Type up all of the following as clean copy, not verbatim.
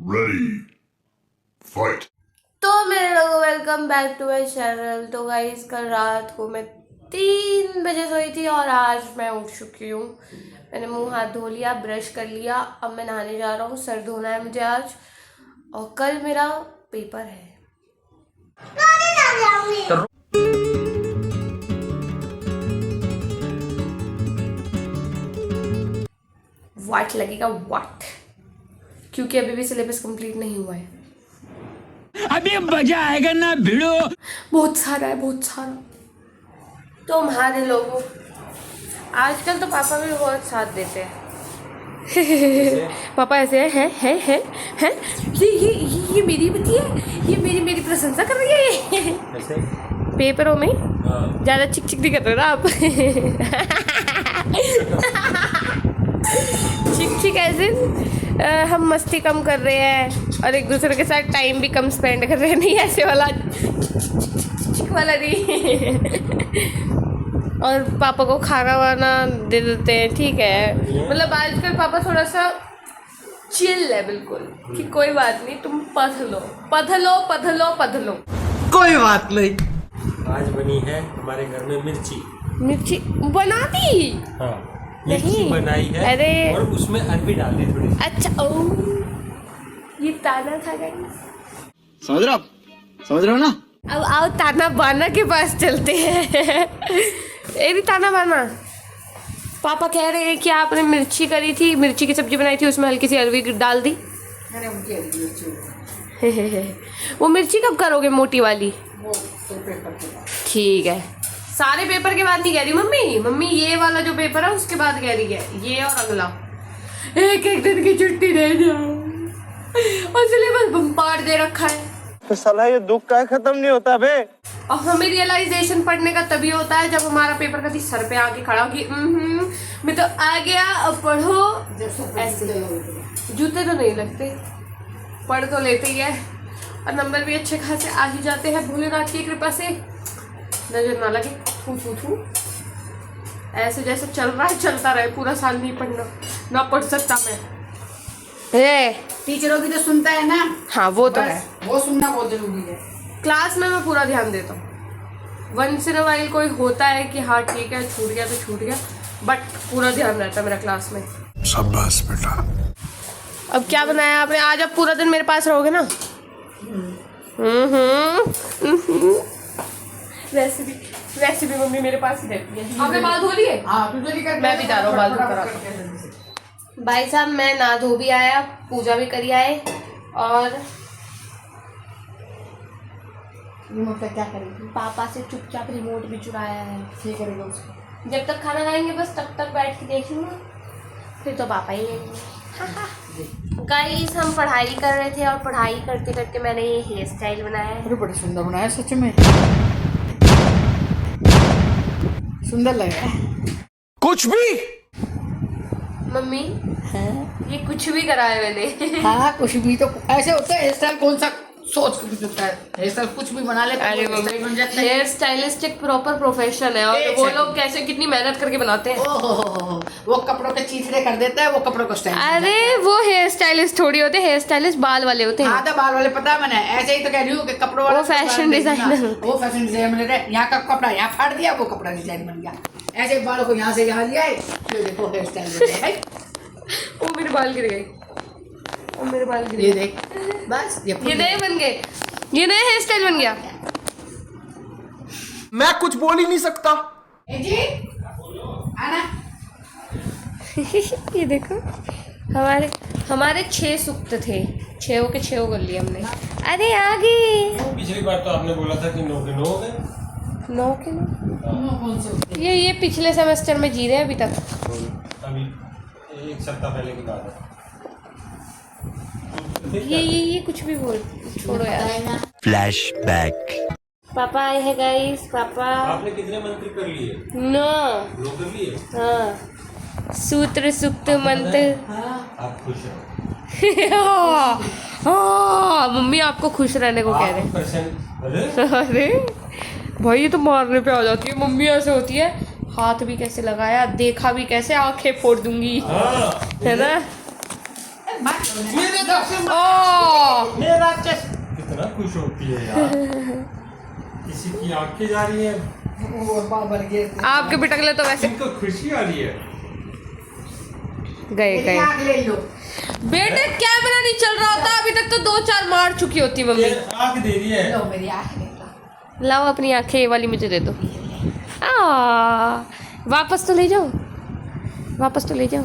Ready. Fight. तो मेरे लोगों welcome back to my channel. तो गाइस कल रात को मैं 3 बजे सोई थी और आज मैं उठ चुकी हूँ। मैंने मुंह हाथ धो लिया, ब्रश कर लिया। अब मैं नहाने जा रहा हूँ, सर धोना है मुझे आज और कल मेरा पेपर है। वाट लगेगा वाट, क्योंकि अभी भी सिलेबस कंप्लीट नहीं हुआ है। अभी मजा आएगा ना भिड़ो। बहुत सारा है, बहुत सारा। तो हमारे लोगों आजकल तो पापा भी बहुत साथ देते हैं। पापा ऐसे है ये मेरी बच्ची है, ये मेरी प्रशंसा कर रही है। ये पेपरों में ज़्यादा चिक चिक नहीं कर रहे ना आप। चिक चिक ऐसे हम मस्ती कम कर रहे हैं और एक दूसरे के साथ टाइम भी कम स्पेंड कर रहे हैं। नहीं ऐसे वाला चिक वाला नहीं। और पापा को खाना वाना दे देते हैं, ठीक है। मतलब आजकल पापा थोड़ा सा चिल है बिल्कुल, कि कोई बात नहीं, तुम पढ़ लो। कोई बात नहीं। आज बनी है हमारे घर में मिर्ची बना दी। हाँ, मिर्ची नहीं बनाई है। अरे और उसमें अरबी डाल दी थोड़ी सी। अच्छा, ओ ये ताना था गाइस। समझ रहे हो ना। अब आओ ताना बाना के पास चलते हैं। भी ताना बाना, पापा कह रहे हैं कि आपने मिर्ची करी थी, मिर्ची की सब्जी बनाई थी, उसमें हल्की सी अरवी डाल दी। वो मिर्ची कब करोगे मोटी वाली? ठीक है, सारे पेपर के बाद नहीं कह रही मम्मी ये वाला जो पेपर है उसके बाद कह रही है, ये और अगला। एक दिन की छुट्टी दे जाओ और सिलेबस बम्पार दे रखा है। तो साला ये दुख का खत्म नहीं होता बे। और हमें रियलाइजेशन पढ़ने का तभी होता है जब हमारा पेपर कभी सर पे आके खड़ा हो कि मैं तो आ गया, अब पढ़ो। ऐसे जूते तो नहीं लगते, पढ़ तो लेते ही है और नंबर भी अच्छे खासे आ ही जाते हैं भोलेनाथ की कृपा से। नजर ना लगे, थू ऐसे जैसे चल रहा है चलता रहे, पूरा साल नहीं पढ़ना, ना पढ़ सकता मैं। टीचरों की तो सुनता है ना। हाँ वो तो है, वो सुनना बहुत जरूरी है। क्लास में मैं पूरा ध्यान देता हूँ। वंस इन अ वाइल कोई होता है कि हाँ ठीक है छूट गया तो छूट गया, बट पूरा ध्यान रहता है मेरा क्लास में। शाबाश बेटा। अब क्या बनाया आपने आज? आप पूरा दिन मेरे पास रहोगे ना? रेसिपी मम्मी मेरे पास ही रहती है। आपने बाल धो लिए? हाँ, तू जल्दी कर। मैं भी जा रहा हूँ बाल धो। भाई साहब मैं नहा धो भी आया, पूजा भी करी आए और रिमोट का क्या करेगी? पापा से चुपचाप रिमोट भी चुराया है। ठीक करेगा उसको। जब तक खाना खाएंगे बस तब तक बैठ के देखूंगा, फिर तो पापा ही लेंगे। गाइस हम पढ़ाई कर रहे थे और पढ़ाई करते करते मैंने ये हेयर स्टाइल बनाया है। अरे बड़ा सुंदर बनाया सच में, सुंदर लग रहा है। कुछ भी। मम्मी ये कुछ भी करा है मैंने। हाँ कुछ भी तो ऐसे होता है। हेयर स्टाइल कौन सा सोच के कुछ होता है, हेयर स्टाइल कुछ भी बना ले। अरे मम्मी हेयर स्टाइलिस्ट एक प्रॉपर प्रोफेशन है और वो लोग कैसे कितनी मेहनत करके बनाते हैं। ओहो, वो कपड़ों के चीथड़े कर देता है, वो कपड़ों को स्टाइल। अरे वो हेयर स्टाइलिस्ट थोड़ी होते, हेयर स्टाइलिस्ट बाल वाले होते हैं। आधा बाल वाले पता है मैंने, ऐसे ही तो कह रही हूँ कि कपड़ों वाला वो फैशन डिजाइनर। वो फैशन डिजाइनर। यहाँ का कपड़ा यहाँ फाड़ दिया, वो कपड़ा डिजाइन बन गया। ऐसे बालों को यहाँ से यहाँ लिया है, देखो हेयर स्टाइल। वो मेरे बाल गिर गए, वो मेरे बाल गिर ये गए। देख बस ये नए बन गए, ये नया हेयर स्टाइल बन गया। मैं कुछ बोल ही नहीं सकता। जी आना। ये देखो हमारे 6 सूक्त थे, 6 के 6 कर लिए हमने। अरे आगे पिछली बार तो आपने बोला था कि 9 के 9 हो गए। 9 के 9 ये पिछले सेमेस्टर में जी रहे हैं अभी तक। अभी एक सप्ताह पहले की बात है। ये कुछ भी बोल, छोड़ो यार। फ्लैशबैक। पापा आए हैं गाइस। पापा आपने कितने मंत्र कर लिए? 9 कर लिए? हाँ, सूत्र सुक्त मंत्र। आप खुश रहो। हाँ, मम्मी आपको खुश रहने को कह रहे हैं। अरे भाई ये तो मारने पे आ जाती है मम्मी, ऐसे होती है। हाथ भी कैसे लगाया, देखा भी कैसे, आंखें फोड़ दूंगी, है ना। ओ मेरा चश्मा कितना खुश होती है यार। किसी की आंखें जा रही है, वो बाबर गिर आपके पिटकले तो वैसे इनको खुशी आ रही है। गए मेरी गए। आँख ले लो। बेटे कैमरा नहीं चल रहा होता, अभी तक तो 2-4 मार चुकी होती मम्मी। ये आंख दे रही है। लो मेरी आँख ले लो। लाओ अपनी आंखें, ये वाली मुझे दे दो। वापस तो ले जाओ, वापस तो ले जाओ।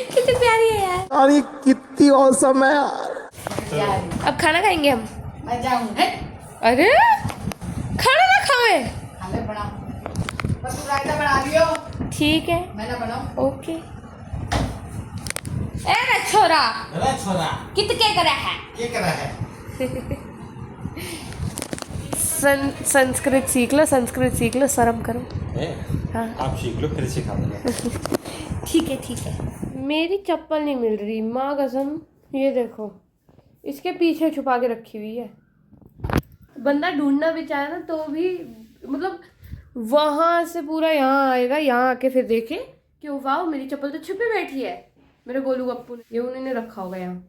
कितनी प्यारी है यार। अरे कितनी औसम है यार। यार अब खाना खाएंगे हम। मैं जाऊँ है। अरे खाना ना खावे। खाने बनाऊँ। बस तू रायता बना लियो। ठीक है, मैं ना बनाऊँ। ओके। ए रे छोरा, अरे छोरा, कित क्या करा है? ये करा है। संस्कृत सीख लो, संस्कृत सीख लो, शर्म करो। हाँ। आप सीख लो फिर सिखा देना। ठीक है ठीक है। मेरी चप्पल नहीं मिल रही, माँ कसम। ये देखो, इसके पीछे छुपा के रखी हुई है। बंदा ढूंढना भी चाहे ना तो भी, मतलब वहाँ से पूरा यहाँ आएगा, यहाँ आके फिर देखे कि वाह मेरी चप्पल तो छुपी बैठी है। मेरे गोलू गप्पू ने, ये उन्होंने रखा होगा यहाँ।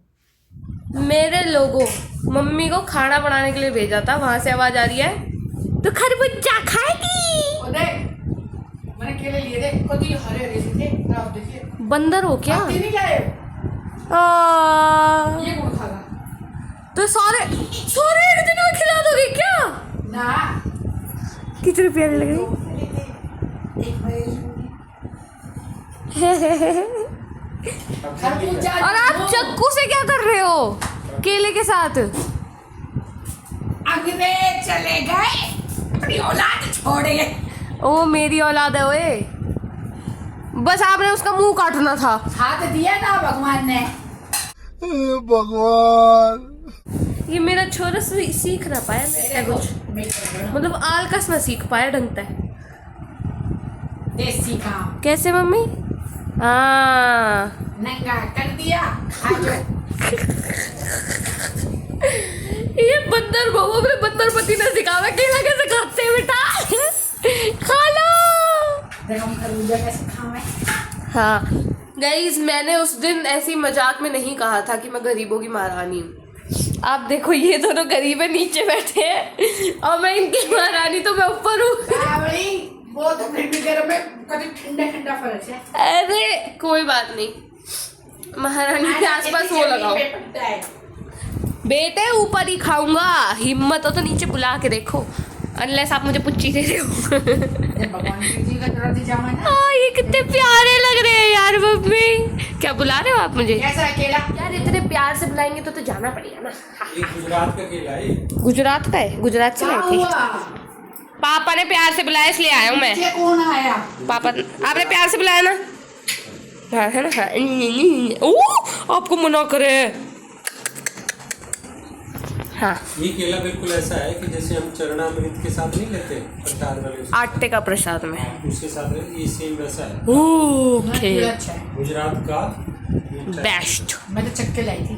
मेरे लोगों मम्मी को खाना बनाने के लिए भेजा था, वहां से आवाज आ रही है तो खरबूजा खाएगी। और देख, मैंने केले लिए थे। खुद ही हरे हरे से थे। आप देखिए। बंदर हो क्या? आप नहीं खाए? ये कौन खागा? तो सारे सारे एक दिन में खिला दोगे क्या? ना। कितने प्यारे लग रहे। एक खरबूजा। और आप चक्कू से क्या कर रहे हो केले के साथ? अंग्रेज चले गए, अपनी औलाद छोड़ गए। ओ मेरी औलाद है ओए, बस आपने उसका मुंह काटना था। हाथ दिया ना भगवान ने। भगवान। ये मेरा छोरा सीख ना पाया मेरे कुछ, मतलब आलकस ना सीख पाया ढंग से। देसी काम कैसे मम्मी? हाँ नंगा कर दिया। खा जाओ। ये बंदर बहु अपने बंदर पति ने सिखावा केला कैसे खाते हैं बेटा। खा लो। देखो हम खरबूजा कैसे खावे। हाँ गाइस, मैंने उस दिन ऐसी मजाक में नहीं कहा था कि मैं गरीबों की महारानी हूँ। आप देखो ये दोनों गरीब है, नीचे बैठे हैं और मैं इनकी महारानी तो मैं ऊपर हूँ। बावली, वो तो फिर भी गर्म में कभी ठंडा ठंडा फर्क है। अरे कोई बात नहीं, महारानी के आसपास वो लगाओ। बेटे ऊपर ही खाऊंगा, हिम्मत हो तो नीचे बुला के देखो, अनलेस आप मुझे पुच्ची दे रहे हो। भगवान की जी का जरूरत जामा ना। ये कितने प्यारे लग रहे हैं यार मम्मी। क्या बुला रहे हो आप मुझे? कैसा अकेला? यार इतने प्यार से बुलाएंगे तो जाना पड़ेगा ना। ये गुजरात का केला है। गुजरात का है, गुजरात से क्या लाई थी। हुआ? पापा ने प्यार से बुलाया इसलिए आया हूँ मैं। ये कौन आया? पापा आपने प्यार से बुलाया ना? हाँ है ना? हाँ। ओह आपको मना करे। हाँ ये केला बिल्कुल ऐसा है कि जैसे हम चरणामृत के साथ नहीं लेते प्रसाद वाले, आटे का प्रसाद में। उसके साथ ये सेम वैसा है। ओके अच्छा है। गुजरात का बेस्ट। मैं तो चक्के लाई थी।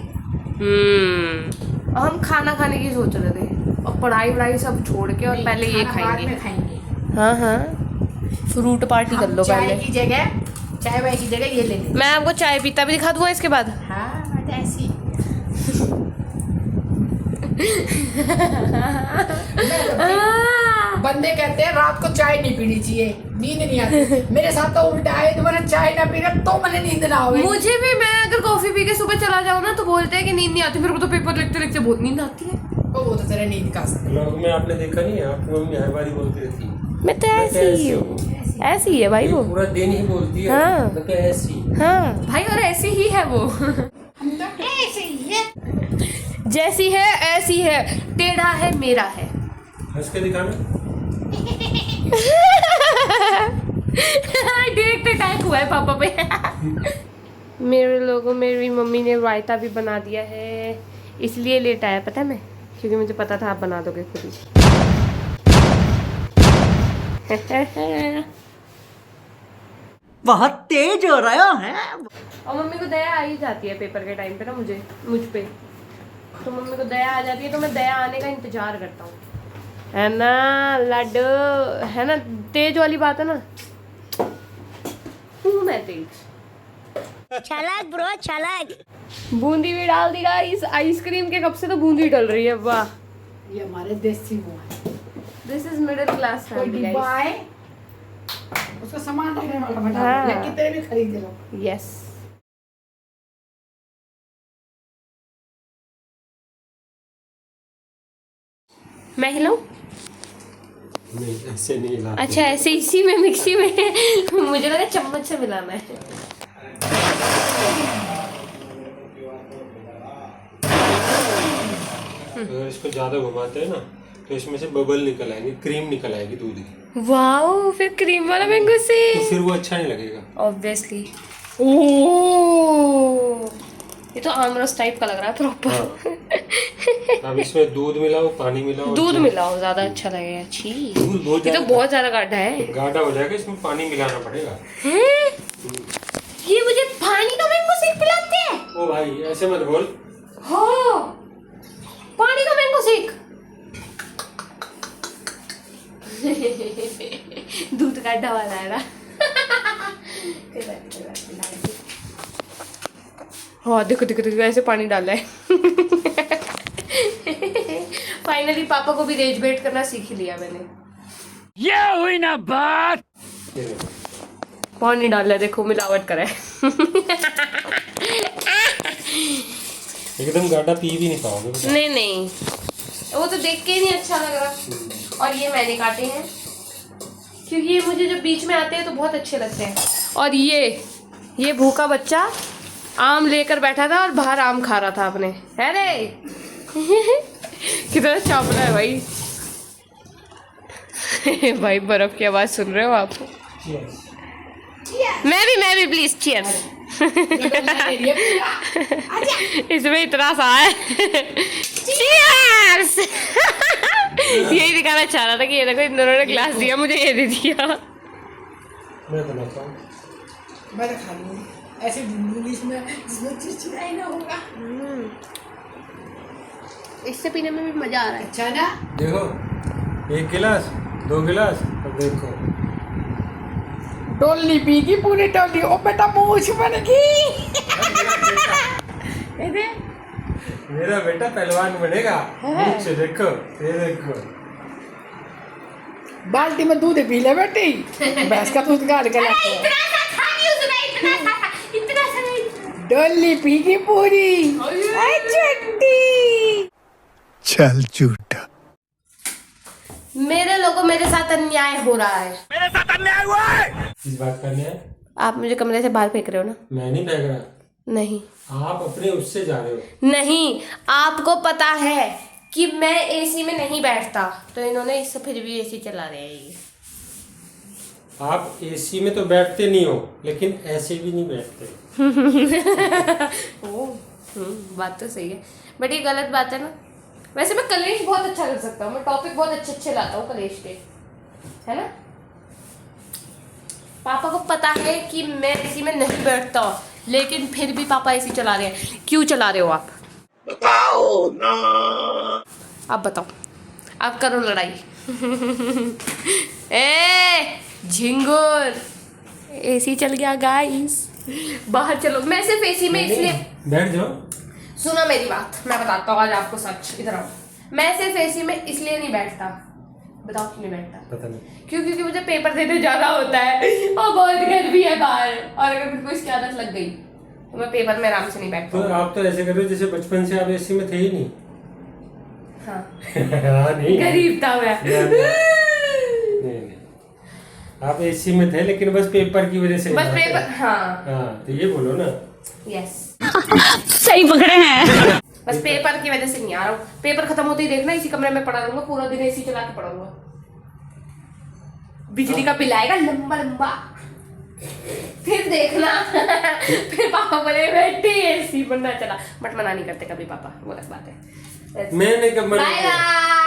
हम खाना खाने की सोच रहे थे और पढ़ाई वढ़ाई सब छोड़ के, और पहले ये खाना बाद खाएंगे। में खाएंगे। हाँ हाँ फ्रूट पार्टी कर लो चाय पहले। की जगह, चाय वाय की जगह ये ले लेंगे। मैं आपको चाय पीता भी दिखा दूंगा इसके बाद। हाँ मैं तो ऐसी। बंदे कहते हैं रात को चाय नहीं पीनी चाहिए, नींद नहीं आती। मेरे साथ तो उल्टा है, तो मैंने चाय ना पीना तो मैंने नींद ना आवे। मुझे भी, मैं अगर कॉफी पी के सुबह चला जाऊँ ना तो बोलते हैं कि नींद नहीं आती। मेरे को तो पेपर लिखते लिखते बहुत नींद आती है। वो तो तेरा नींद का असर। ब्लॉग में आपने देखा नहीं है, आपकी मम्मी हर बारी बोलती रहती है मैं तो ऐसी ही हूँ, ऐसी ही है भाई वो। पूरा दिन ही बोलती है। हाँ। मैं तो ऐसी। हाँ भाई, और ऐसी ही है वो। हम तो ऐसे ही है। जैसी है ऐसी है, टेढ़ा है मेरा है। हंस के दिखाना। डायरेक्ट अटैक हुआ है पापा पे। मेरे लोगों, मेरी मम्मी ने रायता भी बना दिया है, इसलिए लेट आया पता है मैं, क्योंकि मुझे पता था आप बना दोगे खुद ही। बहुत तेज हो रहा है। और मम्मी को दया आ ही जाती है पेपर के टाइम पे ना, मुझ पे तो मम्मी को दया आ जाती है, तो मैं दया आने का इंतजार करता हूँ, है ना लड्डू, है ना? तेज वाली बात है ना, हूँ मैं तेज। चालाक ब्रो चालाक। बूंदी भी डाल दी गाइस। आइसक्रीम के कप से तो बूंदी डल रही है। वाह, ये हमारे देसी वो है। दिस इज मिडिल क्लास कोई फैमिली डिब्बा गाइस। है उसका सामान रखने वाला बना हाँ। या कितने भी खरीद लो। यस, मैं हिलाऊं? नहीं ऐसे नहीं हिलाते। अच्छा, ऐसे इसी में मिक्सी में मुझे लगा चम्मच से मिलाना है। अगर इसको ज्यादा घुमाते हैं ना तो इसमें से बबल निकल आएंगे, क्रीम निकल आएगी दूध की। वाओ, फिर क्रीम वाला मैंगो तो शेक फिर वो अच्छा नहीं लगेगा। ऑब्वियसली। ओह, ये तो आमरस टाइप का लग रहा है प्रॉपर। अब इसमें दूध मिलाओ, पानी मिलाओ। दूध मिलाओ, ज्यादा अच्छा लगेगा। छी, दूध बहुत ये तो बहुत ज्यादा गाढ़ा है। गाढ़ा हो जाएगा, इसमें पानी मिलाना पड़ेगा। हैं? ये मुझे पानी का मैंगो शेक पिलाते हैं? ओ भाई ऐसे मत बोल। हाँ, पानी का मैंगो शेक। दूध का डबा ला रहा। हाँ, देखो देखो देखो, ऐसे पानी डाला है। फाइनली पापा को भी रेज बेट करना सीख लिया मैंने। ये हुई ना बात। पानी डाला है, देखो मिलावट करा है। एकदम गाढ़ा पी भी नहीं पाओगे। नहीं नहीं, वो तो देख के ही नहीं अच्छा लग रहा। और ये मैंने काटे हैं क्योंकि ये मुझे जब बीच में आते हैं तो बहुत अच्छे लगते हैं। और ये भूखा बच्चा आम लेकर बैठा था और बाहर आम खा रहा था अपने। अरे कितना चापड़ा है भाई। भाई बर्फ की आवाज सुन रहे हो आप? मैं भी प्लीज चीयर्स। इसमें इतना सा है। चीयर्स। यही दिखाना चाह रहा था कि ये देखो, इन दोनों ने ग्लास दिया, मुझे ये दे दिया। मैं बनाता हूँ। मैं तो खा लूँगी ऐसे इंग्लिश में जिसमें चिड़चिड़ाई ना होगा। इससे पीने में भी मजा आ रहा है। अच्छा ना? देखो, 1 गिलास 2 गिलास। अब देखो टोली पीगी पूरी टोली। ओ बेटा मूछ बन गई। मेरा बेटा पहलवान बनेगा। नीचे देखो, ये देखो। बाल्टी में दूध पी ले बेटी। भैंस का दूध गाड़ के लाते हैं। डोली पीगी पूरी। चट्टी। चल झूठा। मेरे लोगों, मेरे साथ अन्याय हो रहा है। मेरे साथ अन्याय हुआ है। इस बात करने है। आप मुझे कमरे से बाहर फेंक रहे हो ना? मैं नहीं फेंक रहा। नहीं आप अपने उससे जा रहे हो। नहीं, आपको पता है कि मैं एसी में नहीं बैठता, तो इन्होंने इससे फिर भी एसी चला रहे हैं ये। आप एसी में तो बैठते नहीं हो, लेकिन ऐसे भी नहीं बैठते। ओ, बात तो सही है, बट ये गलत बात है ना। वैसे मैं कलेश बहुत अच्छा कर सकता हूँ, मैं टॉपिक बहुत अच्छे अच्छे लाता हूँ कलेश के, है ना। पापा को पता है कि मैं एसी में नहीं बैठता, लेकिन फिर भी पापा एसी चला रहे हैं। क्यों चला रहे हो आप? बताओ ना। आप बताओ, आप करो लड़ाई। ए झिंगुर, एसी चल गया गाइस, बाहर चलो। मैं सिर्फ एसी में इसलिए बैठ जाओ। सुनो मेरी बात, मैं बताता हूँ आज आपको सच। इधर आओ। मैं सिर्फ एसी में इसलिए नहीं बैठता, बताओ क्यों नहीं बैठता? पता नहीं। क्योंकि मुझे पेपर देने जाना होता है और बहुत गर्मी है बाहर, और अगर मेरे को इसकी आदत लग गई तो मैं पेपर में आराम से नहीं बैठ तो पाऊंगा। आप तो ऐसे कर रहे हो जैसे बचपन से आप एसी में थे ही नहीं। हाँ, हाँ नहीं, गरीब था मैं। नहीं, आप एसी में थे लेकिन बस पेपर की वजह से। बस पेपर, हाँ हाँ, तो ये बोलो ना। यस, सही पकड़े हैं। बस पेपर की वजह से नहीं आ रहा हूँ। पेपर खत्म होते ही देखना इसी कमरे में पड़ा रहूंगा, पूरा दिन एसी चला के पड़ा रहूंगा। बिजली का बिल आएगा लंबा लंबा, फिर देखना। फिर पापा बोले बेटी एसी बनना चला, बट मना नहीं करते कभी पापा, वो अलग बात है। मैंने कब मना बाय किया?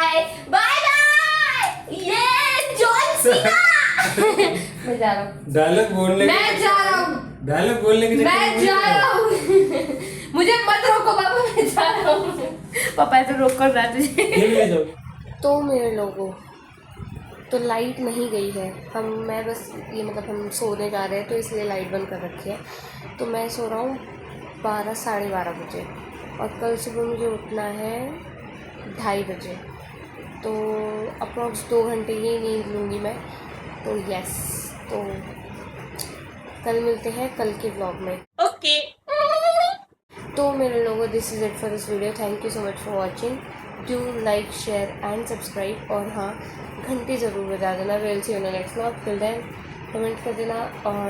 Bye bye bye. ये जॉन सीना। मैं जा रहा हूँ, डायलॉग बोलने मैं जा रहा हूँ, डायलॉग बोलने की मैं जा रहा हूँ। मुझे मत रोको पापा, मैं जा रहा हूँ। पापा ऐसे रोक कर रहा तुझे। ये ले जाओ। तो मेरे लोगों, तो लाइट नहीं गई है। मैं बस ये मतलब हम सोने जा रहे हैं तो इसलिए लाइट बंद कर रखी है। तो मैं सो रहा हूँ 12 साढ़े 12 बजे और कल सुबह मुझे उठना है 2:30 बजे। तो अप्रॉक्स 2 घंटे ही नींद लूँगी मैं। तो यस, तो कल मिलते हैं कल के ब्लॉग में। ओके। तो मेरे लोगों, this is it for this video. Thank you so much for watching. Do like, share and subscribe. और हाँ, घंटी ज़रूर बजा देना। Will see you in the next vlog. Till then comment कर देना और